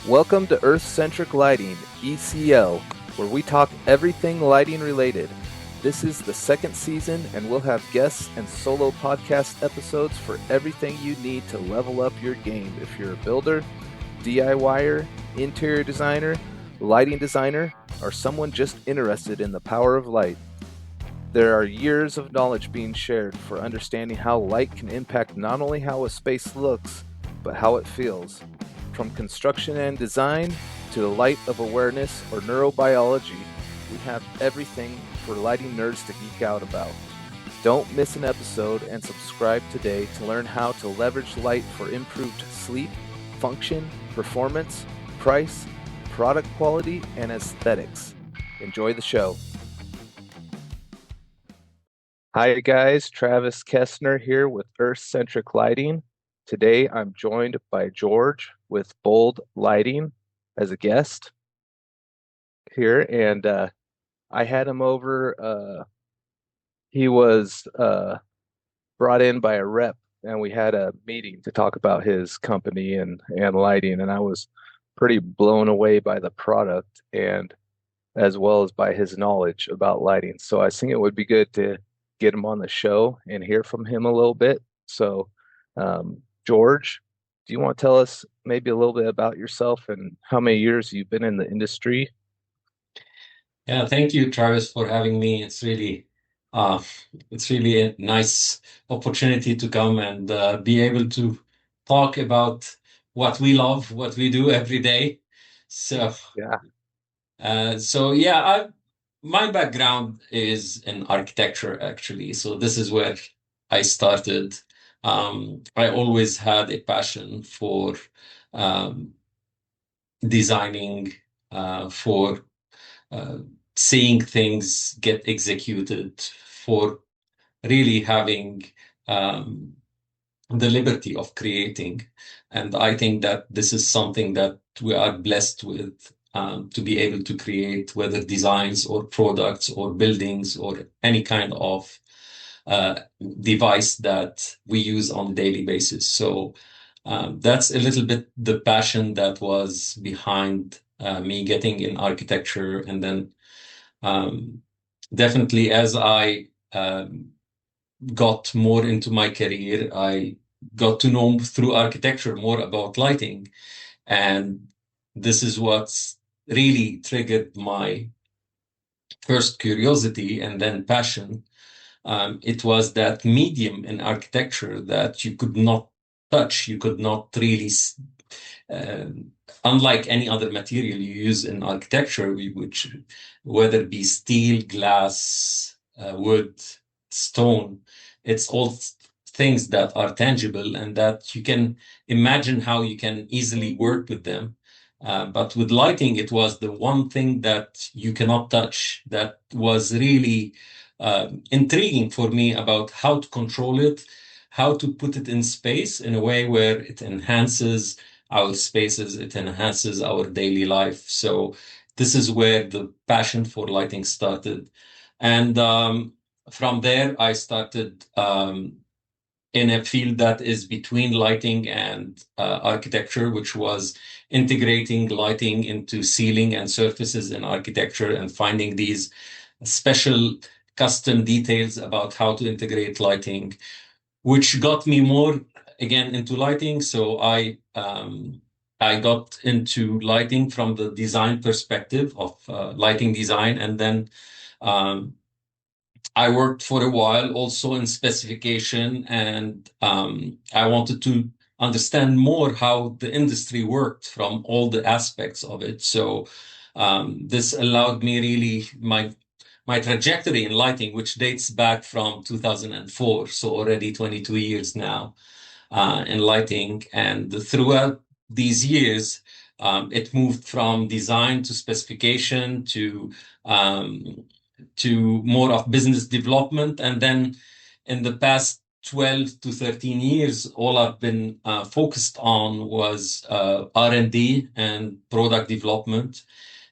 Welcome to Earth Centric Lighting, ECL, where we talk everything lighting related. This is the second season, and we'll have guests and solo podcast episodes for everything you need to level up your game if you're a builder, DIYer, interior designer, lighting designer, or someone just interested in the power of light. There are years of knowledge being shared for understanding how light can impact not only how a space looks, but how it feels. From construction and design to the light of awareness or neurobiology, we have everything for lighting nerds to geek out about. Don't miss an episode and subscribe today to learn how to leverage light for improved sleep, function, performance, price, product quality, and aesthetics. Enjoy the show. Hi guys, Travis Kessner here with Earth Centric Lighting. Today I'm joined by George with Bold Lighting as a guest here, and I had him over. He was brought in by a rep, and we had a meeting to talk about his company and lighting, and I was pretty blown away by the product and as well as by his knowledge about lighting. So I think it would be good to get him on the show and hear from him a little bit. So, George, do you want to tell us maybe a little bit about yourself and how many years you've been in the industry? Yeah, thank you, Travis, for having me. Uh, it's really a nice opportunity to come and be able to talk about what we love, what we do every day. So, Yeah, my background is in architecture, actually. So this is where I started. I always had a passion for um, designing, for uh, seeing things get executed, for really having um, the liberty of creating. And I think that this is something that we are blessed with, to be able to create, whether designs or products or buildings or any kind of uh, device that we use on a daily basis. So that's a little bit the passion that was behind me getting in architecture. And then um, definitely as I got more into my career, I got to know through architecture more about lighting. And this is what's really triggered my first curiosity and then passion. It was that medium in architecture that you could not touch, you could not really, um, unlike any other material you use in architecture, which whether it be steel, glass, wood, stone, it's all things that are tangible and that you can imagine how you can easily work with them. But with lighting, it was the one thing that you cannot touch that was really intriguing for me about how to control it, how to put it in space in a way where it enhances our spaces, it enhances our daily life. So this is where the passion for lighting started. And from there, I started in a field that is between lighting and architecture, which was integrating lighting into ceiling and surfaces in architecture and finding these special custom details about how to integrate lighting, which got me more again into lighting. So I got into lighting from the design perspective of lighting design, and then um, I worked for a while also in specification, and I wanted to understand more how the industry worked from all the aspects of it. So this allowed me really my trajectory in lighting, which dates back from 2004, so already 22 years now in lighting. And throughout these years, it moved from design to specification um, to more of business development. And then in the past 12 to 13 years, all I've been focused on was R&D and product development.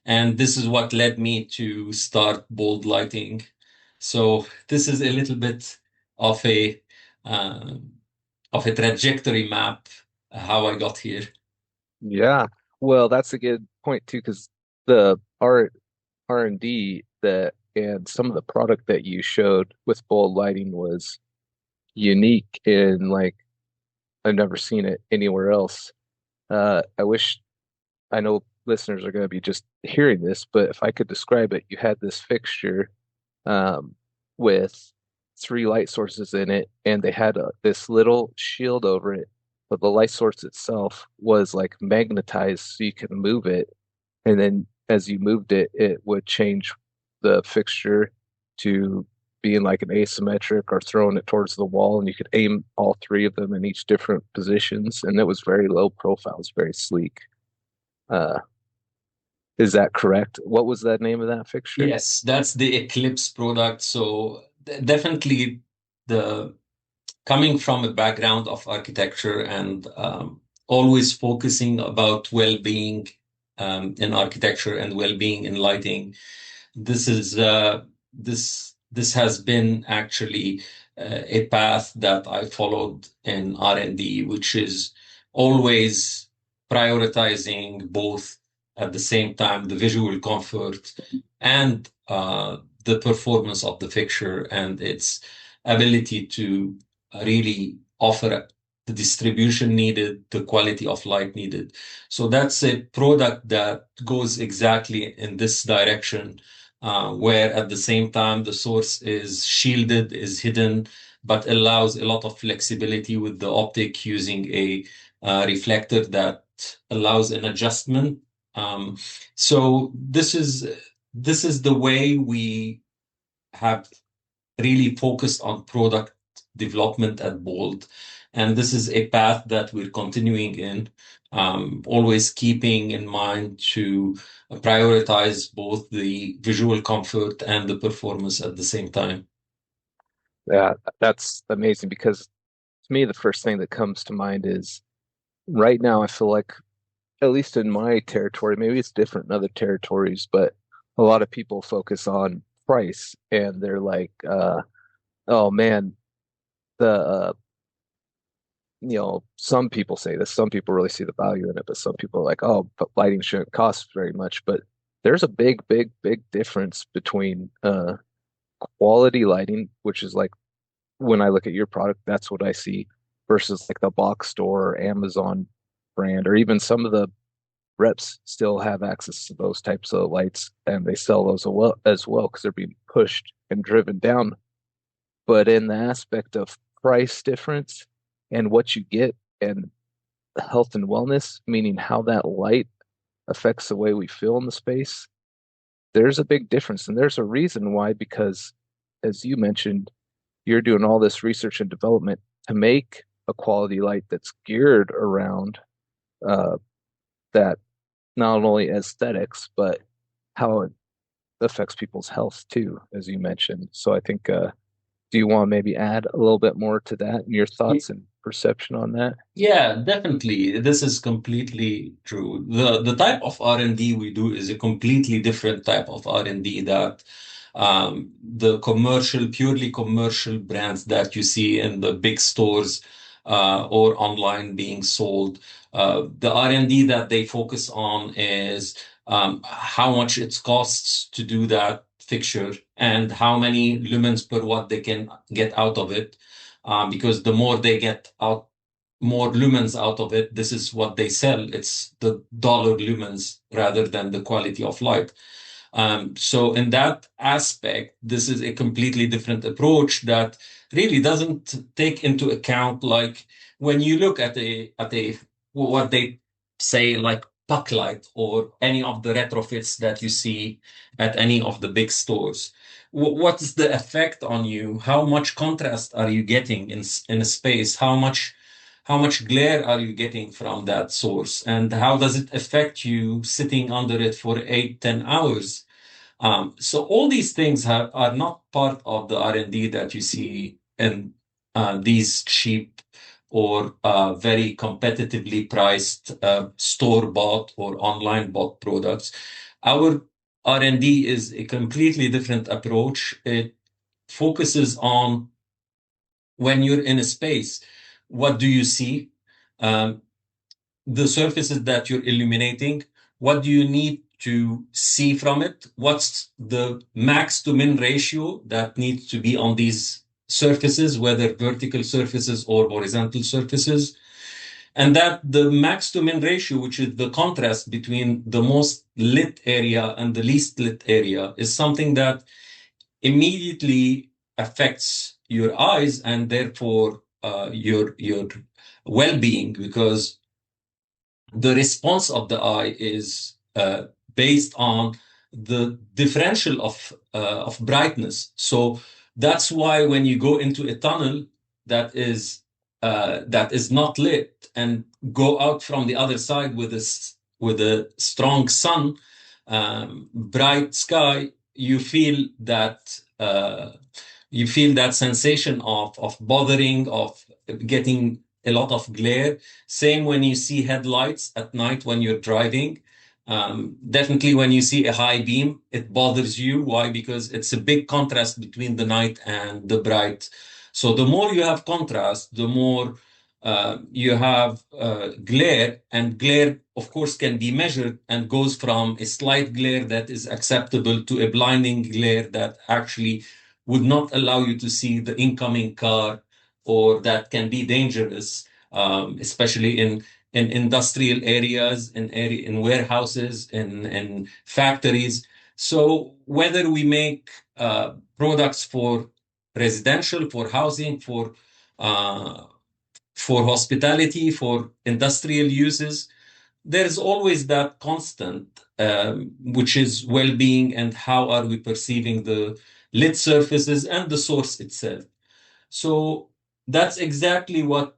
And this is what led me to start Bold Lighting. So this is a little bit of a uh, of a trajectory map, how I got here. yeah. Well, that's a good point too, because the R&D that and some of the product that you showed with bold lighting was unique in like I've never seen it anywhere else. I wish I know listeners are going to be just hearing this, but if I could describe it, you had this fixture um, with three light sources in it, and they had this little shield over it, but the light source itself was like magnetized, so you could move it, and then as you moved it, it would change the fixture to being like an asymmetric or throwing it towards the wall, and you could aim all three of them in each different positions, and it was very low profile, it was very sleek. Uh, is that correct? What was the name of that fixture? Yes, that's the Eclipse product. So definitely the coming from a background of architecture and always focusing about well-being in architecture and well-being in lighting. This is this has been actually a path that I followed in R&D, which is always prioritizing both at the same time the visual comfort and the performance of the fixture and its ability to really offer the distribution needed, the quality of light needed. So that's a product that goes exactly in this direction, where at the same time the source is shielded, is hidden, but allows a lot of flexibility with the optic using a reflector that allows an adjustment. Um, so this is the way we have really focused on product development at Bold. And this is a path that we're continuing in, always keeping in mind to prioritize both the visual comfort and the performance at the same time. Yeah, that's amazing because to me, the first thing that comes to mind is right now, I feel like, at least in my territory, maybe it's different in other territories, but a lot of people focus on price and they're like, oh man, the, some people say this, some people really see the value in it, but some people are like, oh, but lighting shouldn't cost very much. But there's a big, big, big difference between quality lighting, which is like when I look at your product, that's what I see versus like the box store or Amazon brand, or even some of the reps still have access to those types of lights and they sell those as well because they're being pushed and driven down. But in the aspect of price difference and what you get and health and wellness, meaning how that light affects the way we feel in the space, there's a big difference. And there's a reason why, because as you mentioned, you're doing all this research and development to make a quality light that's geared around uh, that not only aesthetics, but how it affects people's health too, as you mentioned. So I think, do you want to maybe add a little bit more to that and your thoughts and perception on that? Yeah, definitely. This is completely true. The type of R&D we do is a completely different type of R&D that the purely commercial brands that you see in the big stores or online being sold. The R&D that they focus on is how much it costs to do that fixture and how many lumens per watt they can get out of it. Because the more they get out more lumens out of it, this is what they sell. It's the dollar lumens rather than the quality of light. So in that aspect, this is a completely different approach that really doesn't take into account like when you look at a what they say like puck light or any of the retrofits that you see at any of the big stores. What is the effect on you? How much contrast are you getting in a space? How much glare are you getting from that source? And how does it affect you sitting under it for 8, 10 hours? So all these things are not part of the R&D that you see in these cheap or very competitively priced store-bought or online-bought products. Our R&D is a completely different approach. It focuses on when you're in a space, what do you see? Um, the surfaces that you're illuminating? What do you need to see from it? What's the max to min ratio that needs to be on these surfaces, whether vertical surfaces or horizontal surfaces? And that the max to min ratio, which is the contrast between the most lit area and the least lit area, is something that immediately affects your eyes and therefore your well-being, because the response of the eye is based on the differential of brightness. So that's why when you go into a tunnel that is not lit and go out from the other side with a strong sun, bright sky, you feel that sensation of bothering, of getting a lot of glare. Same when you see headlights at night when you're driving. Definitely when you see a high beam, it bothers you. Why? Because it's a big contrast between the night and the bright. So the more you have contrast, the more you have glare, and glare, of course, can be measured and goes from a slight glare that is acceptable to a blinding glare that actually would not allow you to see the incoming car, or that can be dangerous, especially in industrial areas, in warehouses, in factories. So whether we make products for residential, for housing, uh, for hospitality, for industrial uses, there's always that constant, which is well-being and how are we perceiving the lit surfaces and the source itself. So that's exactly what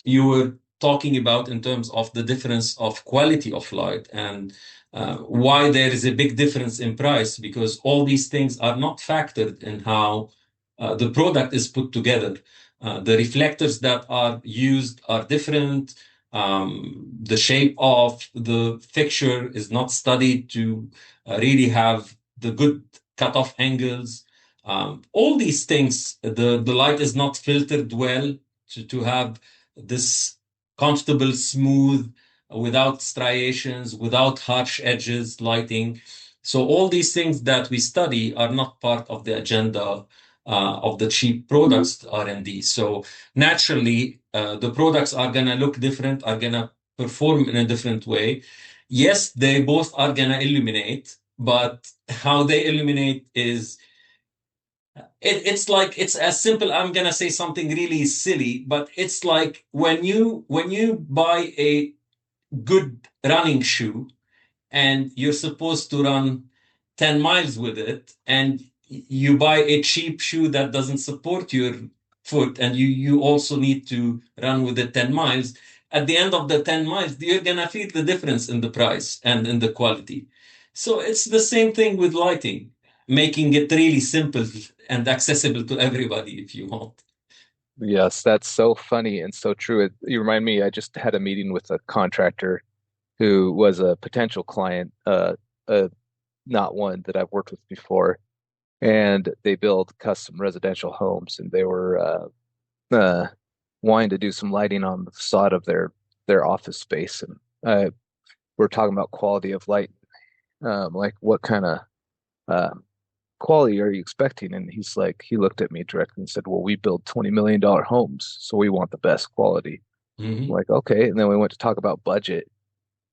you were talking about in terms of the difference of quality of light, and why there is a big difference in price, because all these things are not factored in how the product is put together. The reflectors that are used are different. The shape of the fixture is not studied to really have the good cutoff angles. All these things, the light is not filtered well to have this comfortable, smooth, without striations, without harsh edges lighting. So all these things that we study are not part of the agenda of the cheap products R&D. So naturally, the products are gonna look different, are gonna perform in a different way. Yes, they both are gonna illuminate, but how they illuminate is it's like it's as simple. I'm gonna say something really silly, but it's like when you buy a good running shoe and you're supposed to run 10 miles with it, and you buy a cheap shoe that doesn't support your foot, and you also need to run with it 10 miles. At the end of the 10 miles, you're gonna feel the difference in the price and in the quality. So it's the same thing with lighting, making it really simple and accessible to everybody if you want. Yes, that's so funny and so true. You remind me, I just had a meeting with a contractor who was a potential client, not one that I've worked with before, and they build custom residential homes, and they were wanting to do some lighting on the facade of their office space, and we're talking about quality of light, like what kind of uh, quality are you expecting? And he's like, he looked at me directly and said, "Well, we build $20 million homes, so we want the best quality." I'm Mhm. like, okay. And then we went to talk about budget,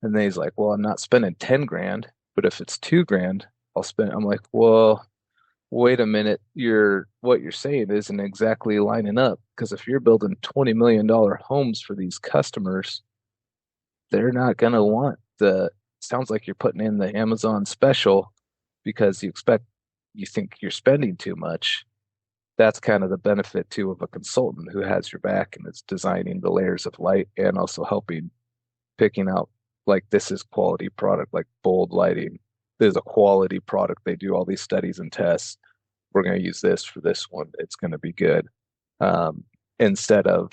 and then he's like, "Well, I'm not spending 10 grand, but if it's 2 grand, I'll spend." I'm like, "Well, wait a minute. What you're saying isn't exactly lining up, because if you're building $20 million homes for these customers, they're not gonna want the sounds like you're putting in the Amazon special because you think you're spending too much." That's kind of the benefit too of a consultant who has your back and is designing the layers of light and also helping picking out, like, this is quality product, like bold lighting. There's a quality product. They do all these studies and tests. We're going to use this for this one. It's going to be good. Um, Instead of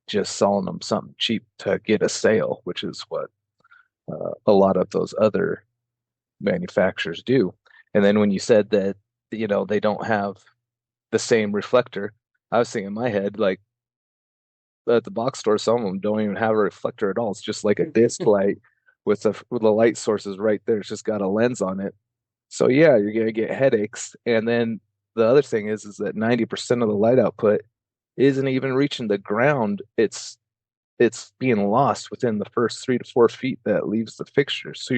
just selling them something cheap to get a sale, which is what a lot of those other manufacturers do. And then when you said that, they don't have the same reflector, I was thinking in my head, like, at the box store, some of them don't even have a reflector at all. It's just like a disc light with the light sources right there. It's just got a lens on it. So yeah, you're gonna get headaches. And then the other thing is that 90% of the light output isn't even reaching the ground. It's being lost within the first 3 to 4 feet that leaves the fixture. So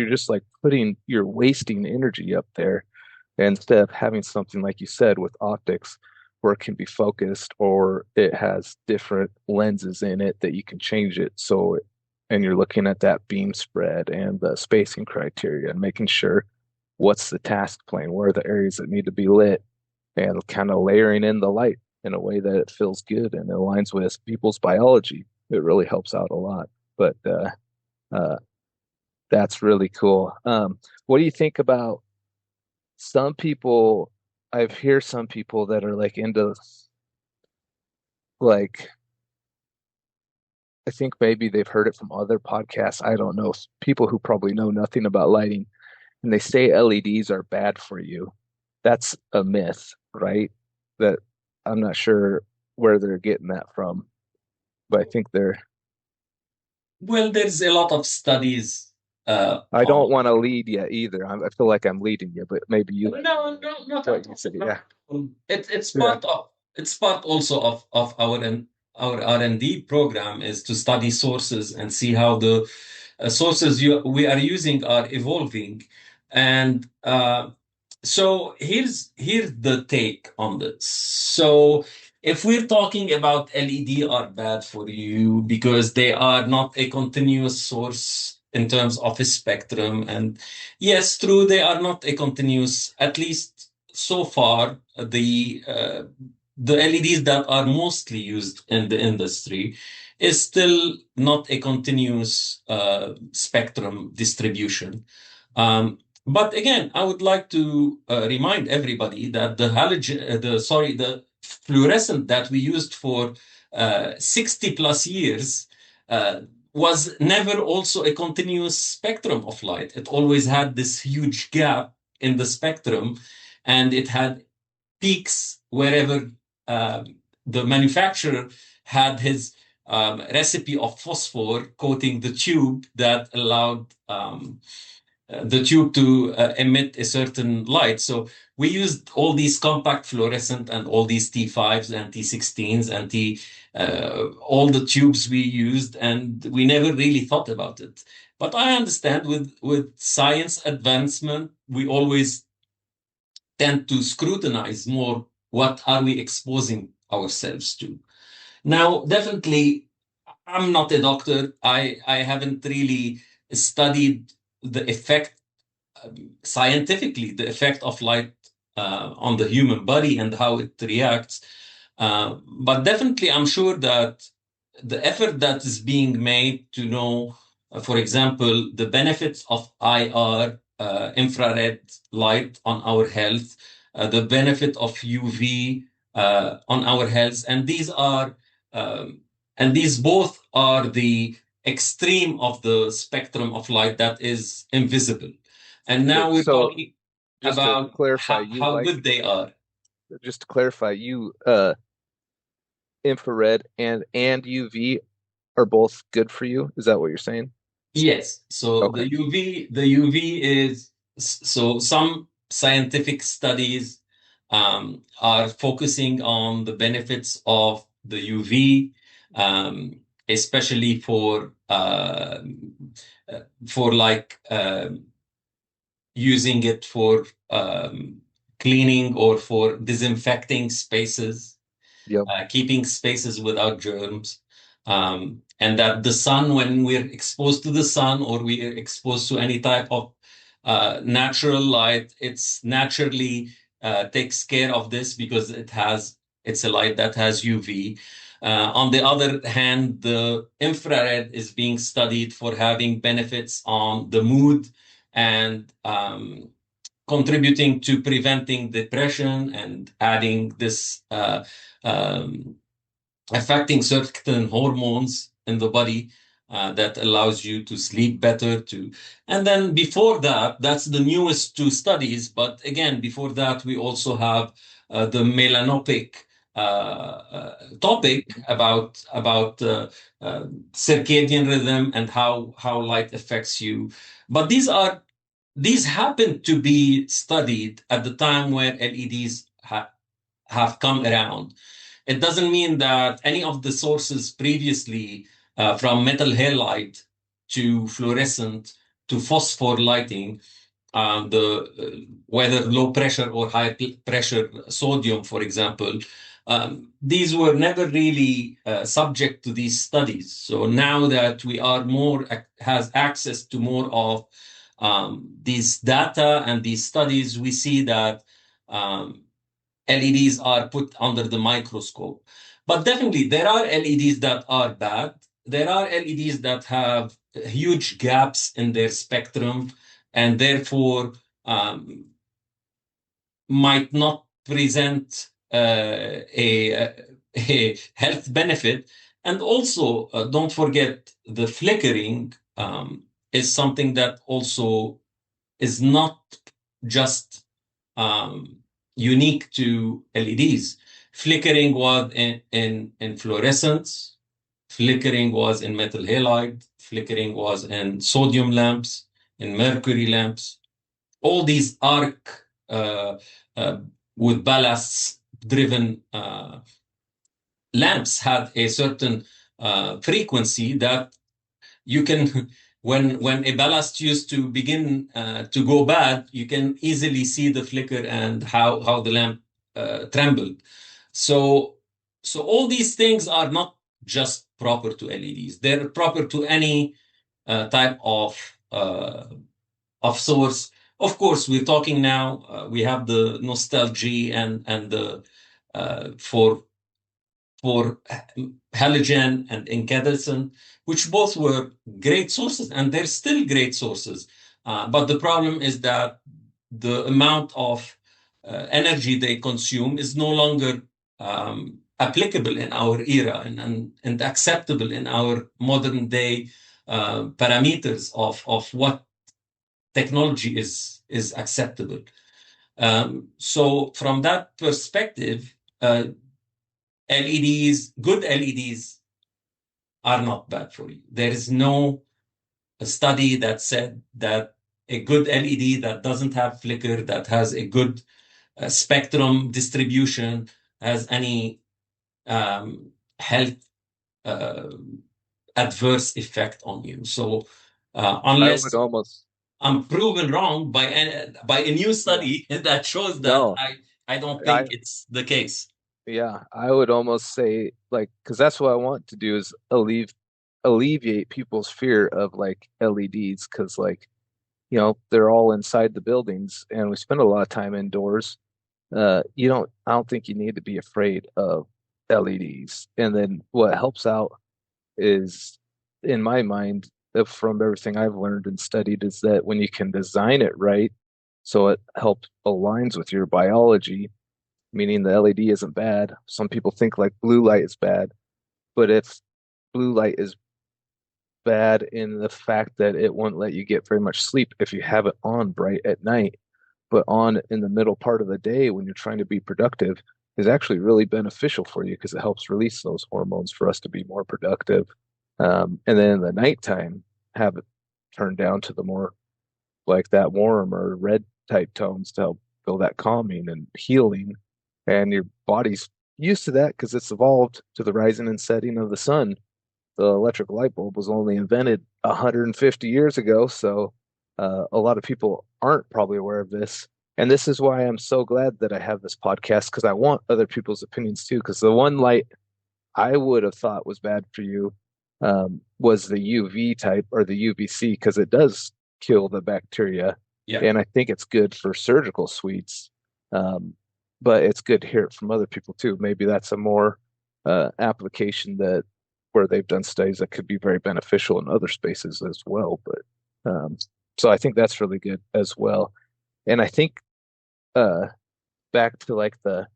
you're wasting energy up there instead of having something like you said with optics where it can be focused or it has different lenses in it that you can change it. And you're looking at that beam spread and the spacing criteria and making sure what's the task plane, where are the areas that need to be lit, and kind of layering in the light in a way that it feels good and aligns with people's biology. It really helps out a lot. But uh, that's really cool. What do you think about some people? I've hear some people that are like into like I think maybe they've heard it from other podcasts. I don't know. People who probably know nothing about lighting and they say LEDs are bad for you. That's a myth, right? That I'm not sure where they're getting that from, but I think they're. Well, there's a lot of studies I don't on. want to lead yet either. I feel like I'm leading you, but maybe you let me No, know no, not what at you all. say. Not Yeah, at all. yeah. It's part also of our R&D program is to study sources and see how the sources we are using are evolving. And so here's the take on this. So if we're talking about LED are bad for you because they are not a continuous source in terms of a spectrum, and yes, true, they are not a continuous, at least so far, the LEDs that are mostly used in the industry is still not a continuous spectrum distribution. But again, I would like to remind everybody that the fluorescent that we used for 60 plus years uh, was never also a continuous spectrum of light. It always had this huge gap in the spectrum, and it had peaks wherever the manufacturer had his recipe of phosphor coating the tube that allowed the tube to emit a certain light. So we used all these compact fluorescent and all these T5s and T16s and all the tubes we used, and we never really thought about it. But I understand with science advancement, we always tend to scrutinize more what are we exposing ourselves to. Now, definitely, I'm not a doctor. I haven't really studied the effect scientifically, the effect of light on the human body and how it reacts. But definitely, I'm sure that the effort that is being made to know, for example, the benefits of IR, infrared light on our health, the benefit of UV on our health, um, and these both are the extreme of the spectrum of light that is invisible. And now we're So talking just to about clarify, you how like good they are. just to clarify, you infrared and UV are both good for you. Is that what you're saying? Yes. So Okay. the UV is so some scientific studies are focusing on the benefits of the UV, especially for like using it for cleaning or for disinfecting spaces, Yep. keeping spaces without germs. And that the sun, when we're exposed to the sun or we are exposed to any type of natural light, it's naturally takes care of this because it's a light that has UV. On the other hand, the infrared is being studied for having benefits on the mood and contributing to preventing depression and adding this um, affecting certain hormones in the body that allows you to sleep better too. And then before that, that's the newest two studies. But again, before that, we also have the melanopic topic about circadian rhythm and how light affects you. But these happen to be studied at the time where LEDs have come around. It doesn't mean that any of the sources previously, from metal halide to fluorescent to phosphor lighting, the whether low pressure or high pressure sodium, for example, these were never really subject to these studies. So now that we are more has access to more of these data and these studies, we see that LEDs are put under the microscope. But definitely, there are LEDs that are bad. There are LEDs that have huge gaps in their spectrum and therefore um, might not present a health benefit. And also, don't forget the flickering is something that also is not just um, unique to LEDs. Flickering was in fluorescents, flickering was in metal halide, flickering was in sodium lamps, in mercury lamps. All these arc uh, with ballasts driven lamps had a certain frequency that you can when a ballast used to begin to go bad, you can easily see the flicker and how the lamp trembled. So so all these things are not just proper to LEDs. They're proper to any type of source. Of course, we're talking now. We have the nostalgia and the for halogen and incandescent, which both were great sources, and they're still great sources. But the problem is that the amount of energy they consume is no longer applicable in our era and acceptable in our modern day parameters of what technology is acceptable. So from that perspective, LEDs, good LEDs are not bad for you. There is no study that said that a good LED that doesn't have flicker, that has a good spectrum distribution, has any health uh, adverse effect on you. So I would unless almost I'm proven wrong by a new yeah. study that shows that No, I don't I think it's the case. yeah, I would almost say like because that's what I want to do is alleviate people's fear of like LEDs because like they're all inside the buildings and we spend a lot of time indoors. I don't think you need to be afraid of LEDs. And then what helps out is, in my mind, from everything I've learned and studied, is that when you can design it right, so it helps aligns with your biology, meaning the LED isn't bad. Some people think like blue light is bad, but if blue light is bad in the fact that it won't let you get very much sleep if you have it on bright at night, but on in the middle part of the day when you're trying to be productive is actually really beneficial for you because it helps release those hormones for us to be more productive. And then in the nighttime, have it turned down to the more like that warm or red type tones to help feel that calming and healing. And your body's used to that because it's evolved to the rising and setting of the sun. The electric light bulb was only invented 150 years ago, so a lot of people aren't probably aware of this. And this is why I'm so glad that I have this podcast because I want other people's opinions too. Because the one light I would have thought was bad for you was the UV type or the UVC because it does kill the bacteria, Yeah. and I think it's good for surgical suites. Um, but it's good to hear it from other people too. Maybe that's a more application that where they've done studies that could be very beneficial in other spaces as well. But so I think that's really good as well. And I think uh, back to like the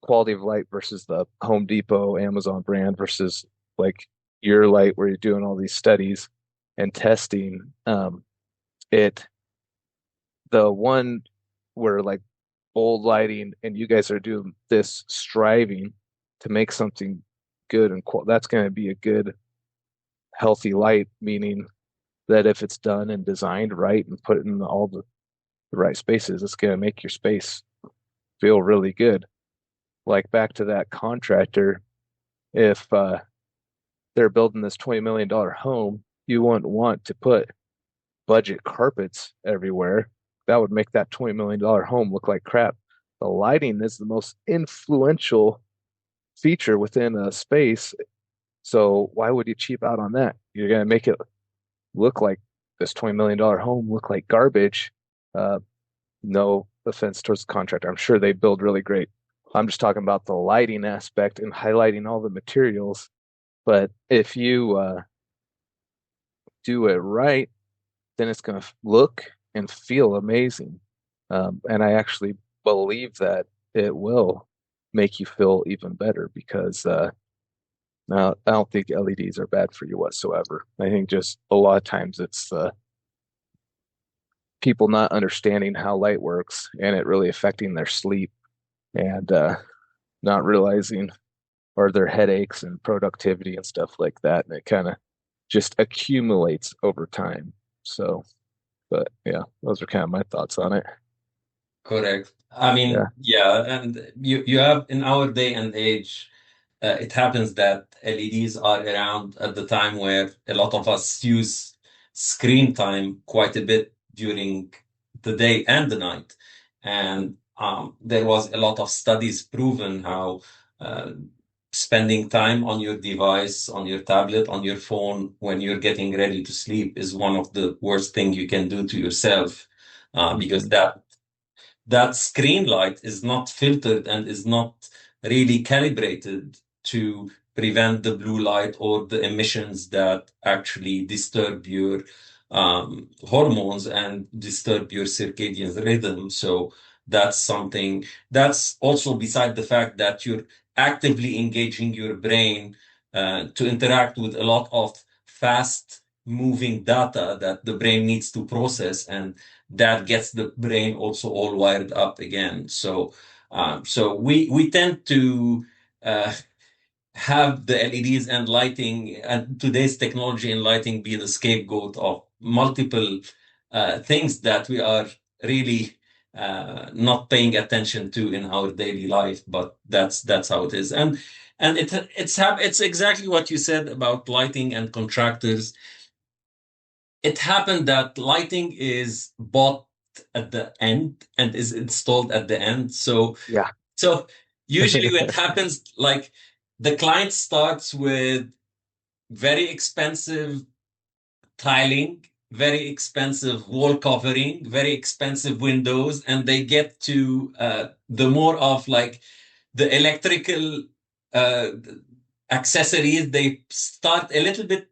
quality of light versus the Home Depot, Amazon brand versus like your light where you're doing all these studies and testing. It the one where like old lighting and you guys are doing this striving. to make something good and that's going to be a good, healthy light, meaning that if it's done and designed right and put in all the right spaces, it's going to make your space feel really good. Like back to that contractor, if they're building this $20 million home, you wouldn't want to put budget carpets everywhere. That would make that $20 million home look like crap. The lighting is the most influential feature within a space. So why would you cheap out on that? You're going to make it look like this $20 million home look like garbage. Uh, no offense towards the contractor. I'm sure they build really great. I'm just talking about the lighting aspect and highlighting all the materials. But if you do it right, then it's going to look and feel amazing. And I actually believe that it will make you feel even better because now I don't think LEDs are bad for you whatsoever. I think just a lot of times it's people not understanding how light works and it really affecting their sleep and not realizing or their headaches and productivity and stuff like that. And it kind of just accumulates over time. So, but yeah, those are kind of my thoughts on it. Correct. I Yeah. mean, yeah, and you have in our day and age, it happens that LEDs are around at the time where a lot of us use screen time quite a bit during the day and the night. And there was a lot of studies proven how spending time on your device, on your tablet, on your phone when you're getting ready to sleep is one of the worst thing you can do to yourself, because Hmm. that screen light is not filtered and is not really calibrated to prevent the blue light or the emissions that actually disturb your hormones and disturb your circadian rhythm. So that's something that's also beside the fact that you're actively engaging your brain to interact with a lot of fast moving data that the brain needs to process, and that gets the brain also all wired up again. So we tend to uh, have the LEDs and lighting and today's technology and lighting be the scapegoat of multiple things that we are really not paying attention to in our daily life. But that's how it is, and it's exactly what you said about lighting and contractors. It happened that lighting is bought at the end and is installed at the end. Yeah. So usually what happens, like the client starts with very expensive tiling, very expensive wall covering, very expensive windows, and they get to the more of like the electrical uh, accessories. They start a little bit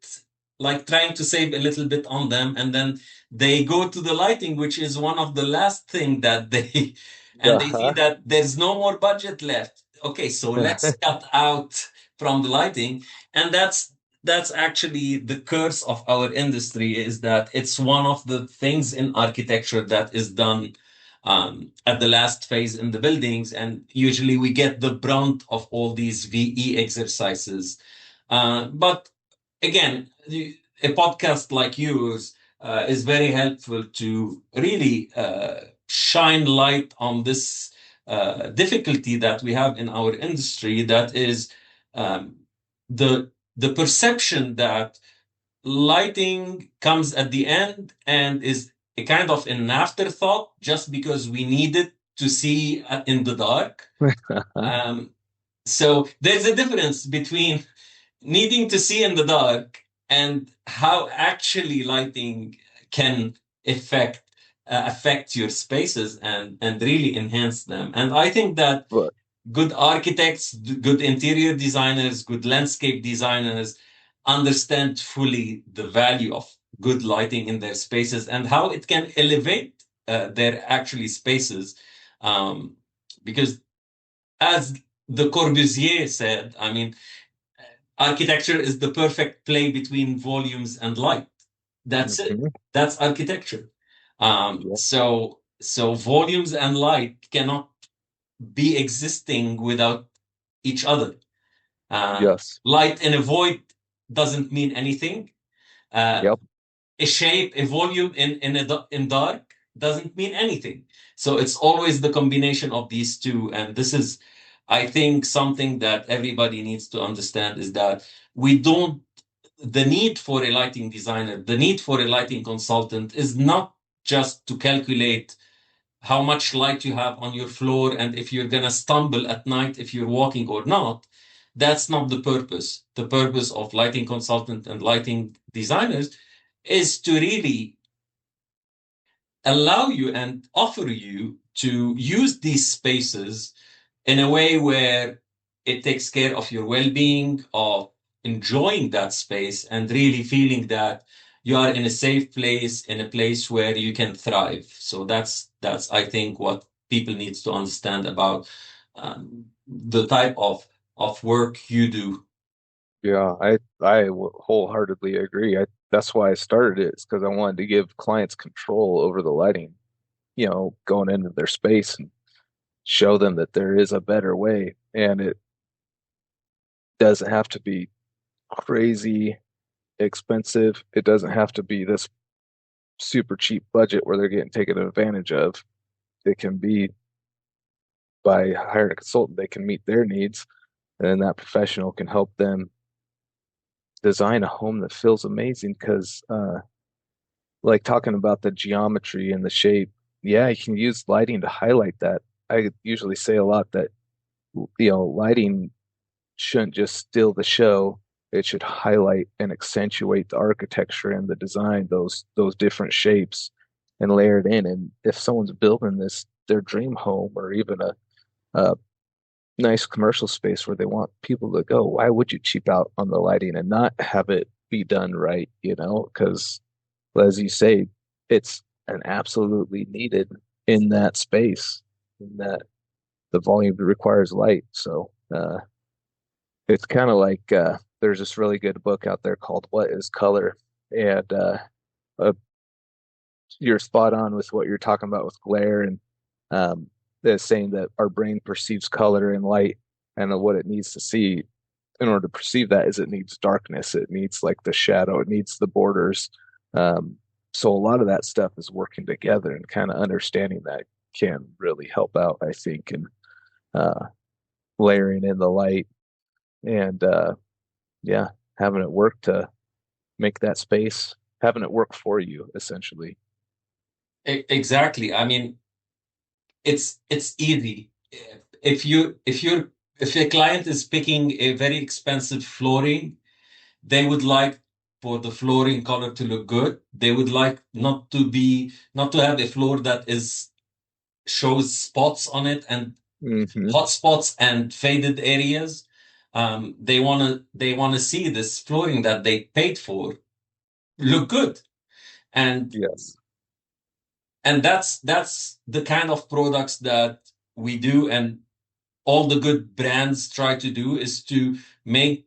like trying to save a little bit on them, and then they go to the lighting, which is one of the last thing that they and they see Uh-huh. that there's no more budget left. Okay, so let's cut out from the lighting, and that's actually the curse of our industry, is that it's one of the things in architecture that is done at the last phase in the buildings. And usually we get the brunt of all these VE exercises. But again, a podcast like yours is very helpful to really shine light on this difficulty that we have in our industry. That is um, the perception that lighting comes at the end and is a kind of an afterthought just because we need it to see in the dark. Um, so there's a difference between needing to see in the dark and how actually lighting can affect affect your spaces and really enhance them. And I think that But good architects, good interior designers, good landscape designers understand fully the value of good lighting in their spaces and how it can elevate their actually spaces. Um, because as the Corbusier said, I mean, architecture is the perfect play between volumes and light. That's it. mhm, That's architecture. yeah. So volumes and light cannot be existing without each other. Yes. Light in a void doesn't mean anything. Uh, Yep. a shape, a volume in dark doesn't mean anything. So it's always the combination of these two. And this is, I think, something that everybody needs to understand is that we don't, the need for a lighting designer, the need for a lighting consultant is not just to calculate how much light you have on your floor and if you're going to stumble at night if you're walking or not. That's not the purpose. The purpose of lighting consultant and lighting designers is to really allow you and offer you to use these spaces in a way where it takes care of your well-being, of enjoying that space and really feeling that you are in a safe place, in a place where you can thrive. So that's I think what people needs to understand about the type of work you do. Yeah, wholeheartedly agree. That's why I started it, is because I wanted to give clients control over the lighting, going into their space and show them that there is a better way. And it doesn't have to be crazy expensive. It doesn't have to be this super cheap budget where they're getting taken advantage of. It can be by hiring a consultant, they can meet their needs, and then that professional can help them design a home that feels amazing. Because, like talking about the geometry and the shape, yeah, you can use lighting to highlight that. I usually say a lot that, lighting shouldn't just steal the show. It should highlight and accentuate the architecture and the design, those different shapes, and layer it in. And if someone's building their dream home, or even a nice commercial space where they want people to go, why would you cheap out on the lighting and not have it be done right? Because as you say, it's an absolutely needed in that space, in that the volume requires light. So it's kind of like, there's this really good book out there called What is Color? And uh, you're spot on with what you're talking about with glare, and that's saying that our brain perceives color and light, and what it needs to see in order to perceive that is it needs darkness, it needs like the shadow, it needs the borders. Um, so a lot of that stuff is working together, and kind of understanding that can really help out, I think, in uh, layering in the light, and yeah, having it work to make that space, having it work for you, essentially. Exactly. I mean, it's easy. If a client is picking a very expensive flooring, they would like for the flooring color to look good. They would like not to have a floor that is shows spots on it and Hmm. hot spots and faded areas. They wanna see this flooring that they paid for look good. And Yes. that's the kind of products that we do and all the good brands try to do is to make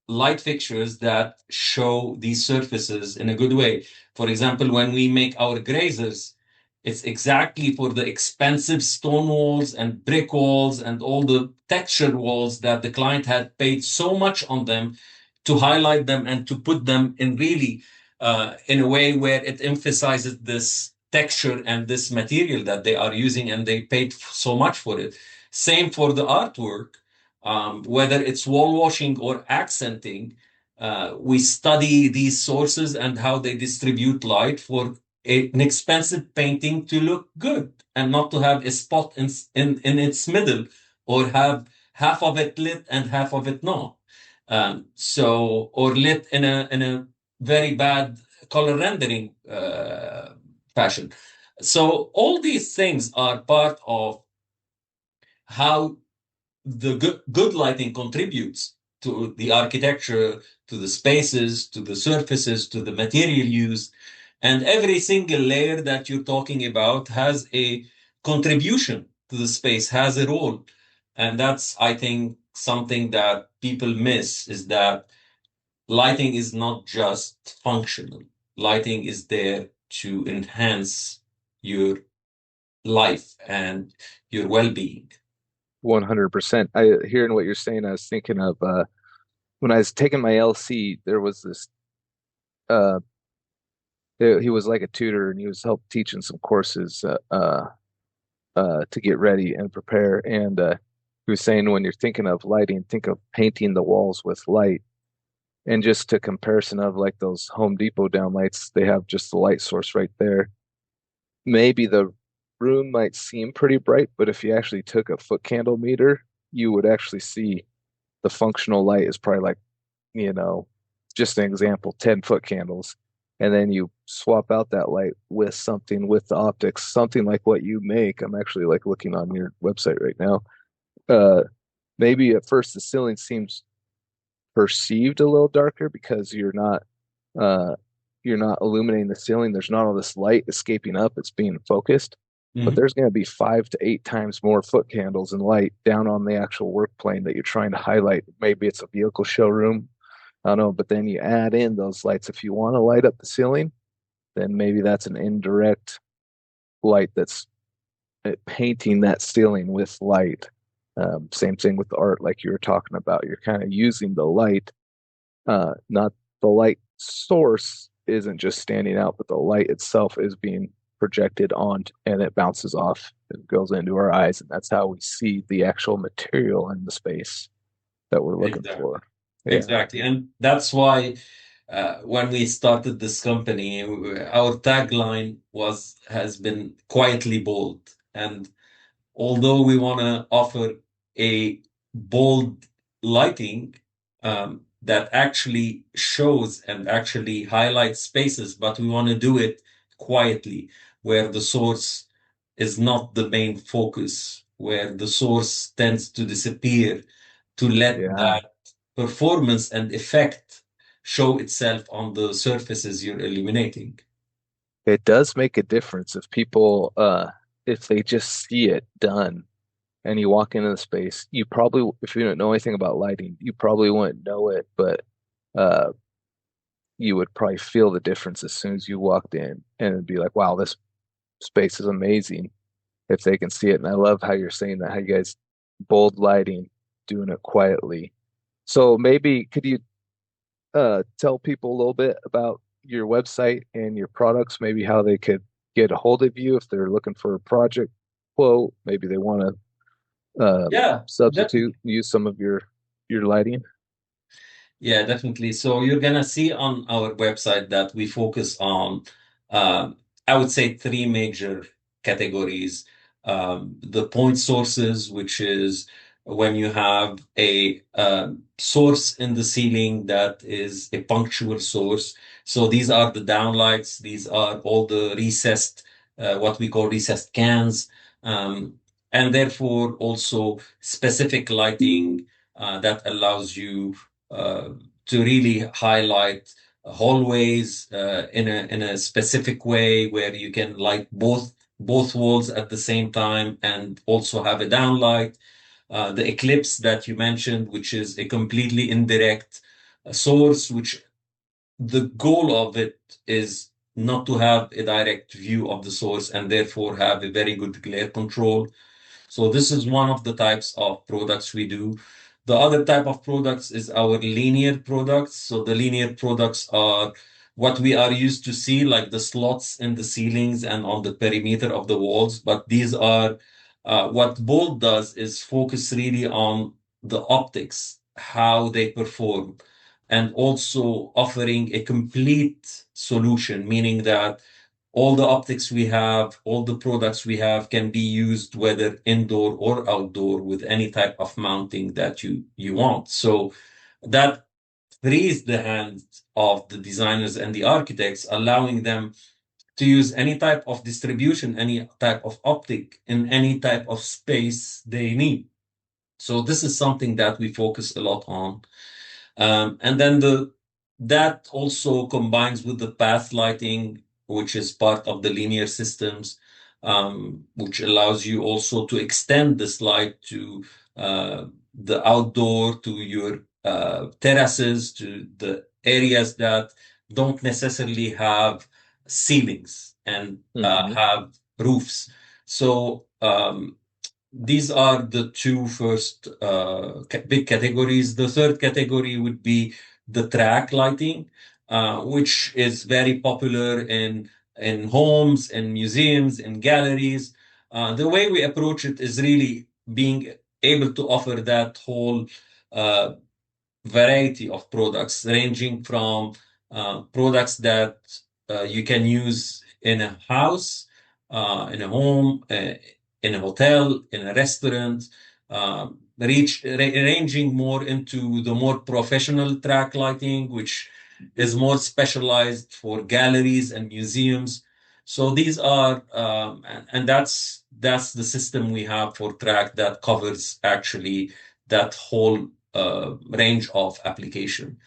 light fixtures that show these surfaces in a good way. For example, when we make our grazers, it's exactly for the expensive stone walls and brick walls and all the textured walls that the client had paid so much on them to highlight them and to put them in really in a way where it emphasizes this texture and this material that they are using and they paid so much for it. Same for the artwork, whether it's wall washing or accenting, we study these sources and how they distribute light for an expensive painting to look good and not to have a spot in its middle or have half of it lit and half of it not. Or lit in a very bad color rendering fashion. So all these things are part of how the good lighting contributes to the architecture, to the spaces, to the surfaces, to the material used. And every single layer that you're talking about has a contribution to the space, has a role. And that's, I think, something that people miss is that lighting is not just functional. Lighting is there to enhance your life and your well-being. 100%. I hearing what you're saying, I was thinking of when I was taking my LC, there was this he was like a tutor and he was help teaching some courses to get ready and prepare. And he was saying when you're thinking of lighting, think of painting the walls with light. And just to comparison of like those Home Depot downlights, they have just the light source right there. Maybe the room might seem pretty bright, but if you actually took a foot candle meter, you would actually see the functional light is probably like, you know, just an example, 10-foot candles. And then you swap out that light with something with the optics, something like what you make. I'm actually like looking on your website right now. Uh, Maybe at first the ceiling seems perceived a little darker because uh you're not illuminating the ceiling. There's not all this light escaping up. It's being focused. But Mhm. there's going to be 5 to 8 times more foot candles and light down on the actual work plane that you're trying to highlight. Maybe it's a vehicle showroom. I don't know, but then you add in those lights. If you want to light up the ceiling, then maybe that's an indirect light that's painting that ceiling with light. Same thing with the art, like you were talking about. You're kind of using the light, not the light source isn't just standing out, but the light itself is being projected on and it bounces off. It goes into our eyes, and that's how we see the actual material in the space that we're looking Exactly. for. Yeah. Exactly. And that's why when we started this company, our tagline has been quietly bold. And although we want to offer a bold lighting that actually shows and actually highlights spaces, but we want to do it quietly, where the source is not the main focus, where the source tends to disappear, to let Yeah. that performance and effect show itself on the surfaces you're illuminating. It does make a difference if people, if they just see it done and you walk into the space, you probably, if you don't know anything about lighting, you probably wouldn't know it, but uh, you would probably feel the difference as soon as you walked in and it'd be like, wow, this space is amazing if they can see it. And I love how you're saying that, how you guys bold lighting, doing it quietly. So maybe could you tell people a little bit about your website and your products, maybe how they could get a hold of you if they're looking for a project quote, maybe they want to Yeah, substitute, definitely. use some of your lighting. Yeah, definitely. So you're gonna see on our website that we focus on, I would say, three major categories. The point sources, which is when you have a source in the ceiling that is a punctual source. So these are the downlights. These are all the recessed, what we call recessed cans, and therefore also specific lighting that allows you uh, to really highlight hallways in a specific way where you can light both walls at the same time and also have a downlight. The eclipse that you mentioned, which is a completely indirect source, which the goal of it is not to have a direct view of the source and therefore have a very good glare control. So this is one of the types of products we do. The other type of products is our linear products. So the linear products are what we are used to see, like the slots in the ceilings and on the perimeter of the walls. But these are what Bolt does is focus really on the optics, how they perform, and also offering a complete solution, meaning that all the optics we have, all the products we have can be used whether indoor or outdoor with any type of mounting that you want. So that frees the hands of the designers and the architects, allowing them to use any type of distribution, any type of optic in any type of space they need. So this is something that we focus a lot on. And then that also combines with the path lighting, which is part of the linear systems, which allows you also to extend this light to the outdoor, to your terraces, to the areas that don't necessarily have ceilings and Hmm. have roofs. So these are the two first big categories. The third category would be the track lighting, which is very popular in homes, in museums, in galleries. The way we approach it is really being able to offer that whole uh, variety of products, ranging from products that you can use in a house, in a home, in a hotel, in a restaurant, ranging more into the more professional track lighting, which is more specialized for galleries and museums. So these are, and that's the system we have for track that covers actually that whole range of application.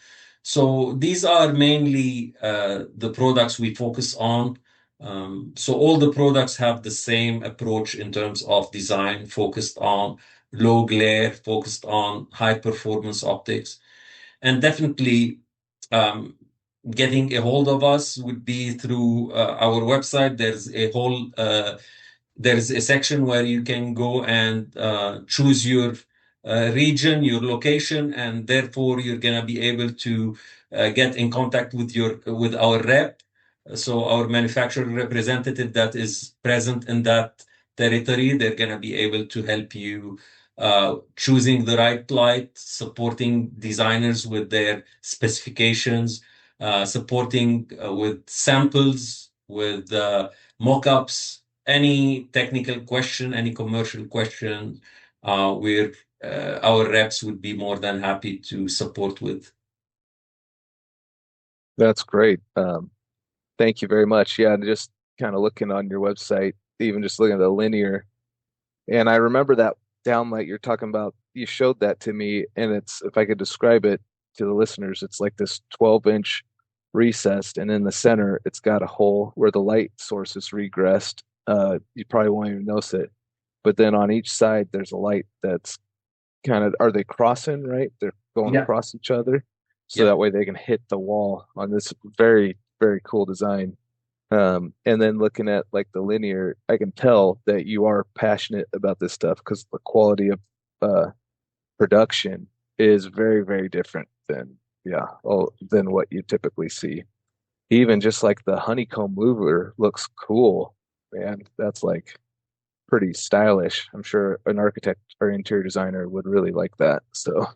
So these are mainly the products we focus on. So all the products have the same approach in terms of design, focused on low glare, focused on high performance optics, and definitely um, getting a hold of us would be through our website. There's a section where you can go and choose your region, your location, and therefore you're gonna be able to get in contact with our rep, so our manufacturer representative that is present in that territory. They're gonna be able to help you choosing the right light, supporting designers with their specifications, supporting with samples, with mock-ups, any technical question, any commercial question, where our reps would be more than happy to support with. That's great. Thank you very much. Yeah, and just kind of looking on your website, even just looking at the linear, and I remember that downlight you're talking about. You showed that to me, and it's, if I could describe it to the listeners, it's like this 12-inch recessed, and in the center, it's got a hole where the light source is regressed. You probably won't even notice it, but then on each side, there's a light that's kind of, are they crossing, right? They're going Yeah. across each other, so Yeah. that way they can hit the wall on this very, very cool design. And then looking at like the linear, I can tell that you are passionate about this stuff because the quality of uh, production is very, very different than, yeah, than what you typically see. Even just like the honeycomb louver looks cool, man. That's like pretty stylish. I'm sure an architect or interior designer would really like that. So,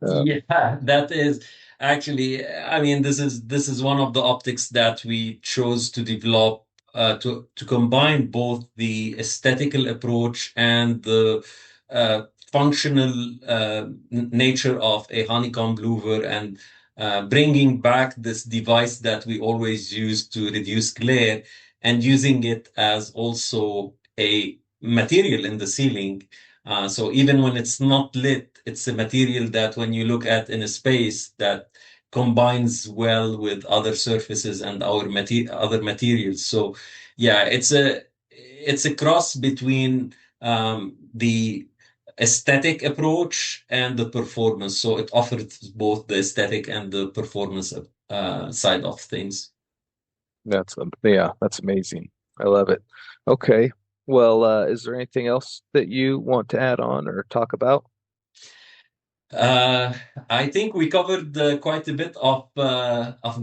um, Yeah, that is actually, I mean, this is one of the optics that we chose to develop to combine both the aesthetical approach and the functional nature of a honeycomb louver, and bringing back this device that we always use to reduce glare and using it as also a material in the ceiling. So even when it's not lit, it's a material that when you look at in a space that combines well with other surfaces and other materials. So yeah, it's a cross between the aesthetic approach and the performance. So it offers both the aesthetic and the performance side of things. yeah, that's amazing. I love it. Okay. Well, is there anything else that you want to add on or talk about? Uh, I think we covered quite a bit of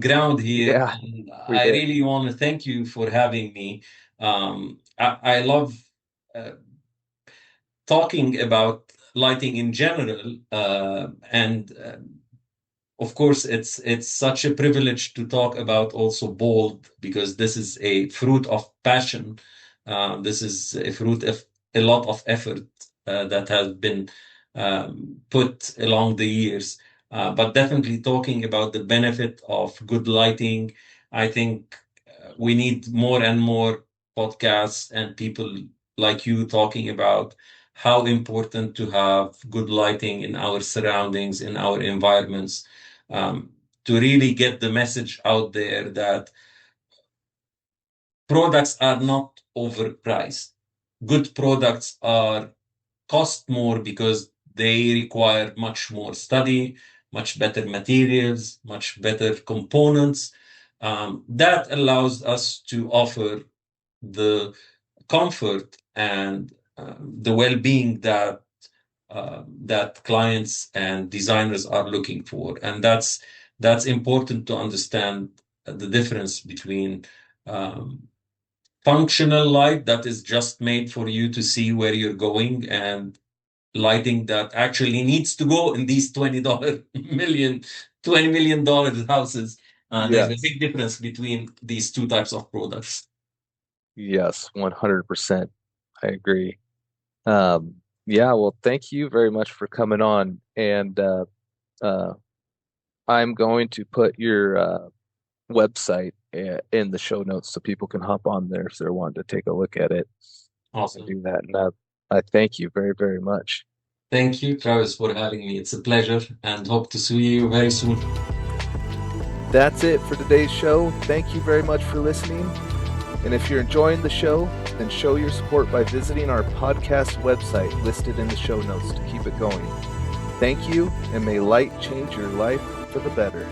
ground here, Yeah, and we I did. really want to thank you for having me. I love uh, talking about lighting in general, and of course, it's such a privilege to talk about also bold, because this is a fruit of passion. This is a fruit of a lot of effort that has been put along the years. But definitely talking about the benefit of good lighting, I think we need more and more podcasts and people like you talking about how important to have good lighting in our surroundings, in our environments, um, to really get the message out there that products are not overpriced. Good products are cost more because they require much more study, much better materials, much better components. That allows us to offer the comfort and the well-being that clients and designers are looking for, and that's important to understand the difference between um, functional light that is just made for you to see where you're going, and lighting that actually needs to go in these $20 million houses. There's a Yes. big difference between these two types of products. Yes, 100%. I agree. Yeah, well, thank you very much for coming on. And uh, I'm going to put your website in the show notes so people can hop on there if they're wanting to take a look at it and Awesome. do that. And I thank you very, very much. Thank you, Travis, for having me. It's a pleasure, and hope to see you very soon. That's it for today's show. Thank you very much for listening. And if you're enjoying the show, then show your support by visiting our podcast website listed in the show notes to keep it going. Thank you, and may light change your life for the better.